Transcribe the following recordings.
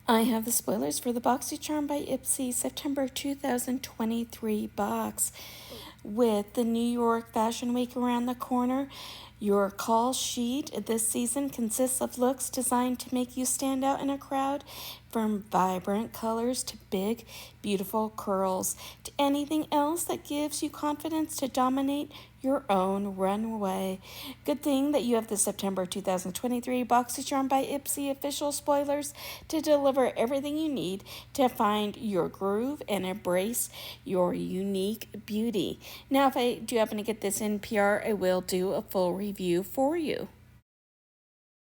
I have the spoilers for the BOXYCHARM by Ipsy September 2023 box. With the New York Fashion Week around the corner, your call sheet this season consists of looks designed to make you stand out in a crowd, from vibrant colors to big, beautiful curls, to anything else that gives you confidence to dominate your own runway. Good thing that you have the September 2023 BOXYCHARM by Ipsy official spoilers to deliver everything you need to find your groove and embrace your unique beauty. Now, if I do happen to get this in PR, I will do a full review for you.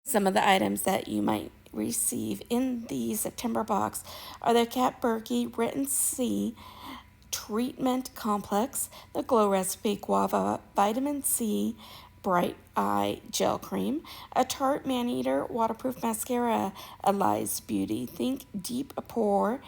Some of the items that you might receive in the September box are the Kat Berkey Written C Treatment Complex, the Glow Recipe Guava Vitamin C Bright Eye Gel Cream, a Tarte Maneater Waterproof Mascara, Elize Beauty Think Deep Pore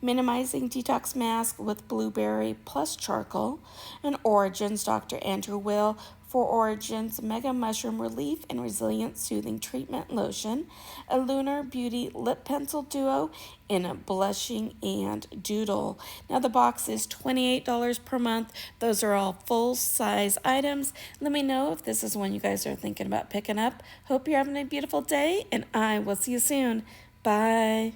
Minimizing Detox Mask with Blueberry plus Charcoal, an Origins Dr. Andrew Will for Origins Mega Mushroom Relief and Resilient Soothing Treatment Lotion, a Lunar Beauty Lip Pencil Duo in a Blushing and Doodle. Now the box is $28 per month. Those are all full-size items. Let me know if this is one you guys are thinking about picking up. Hope you're having a beautiful day, and I will see you soon. Bye.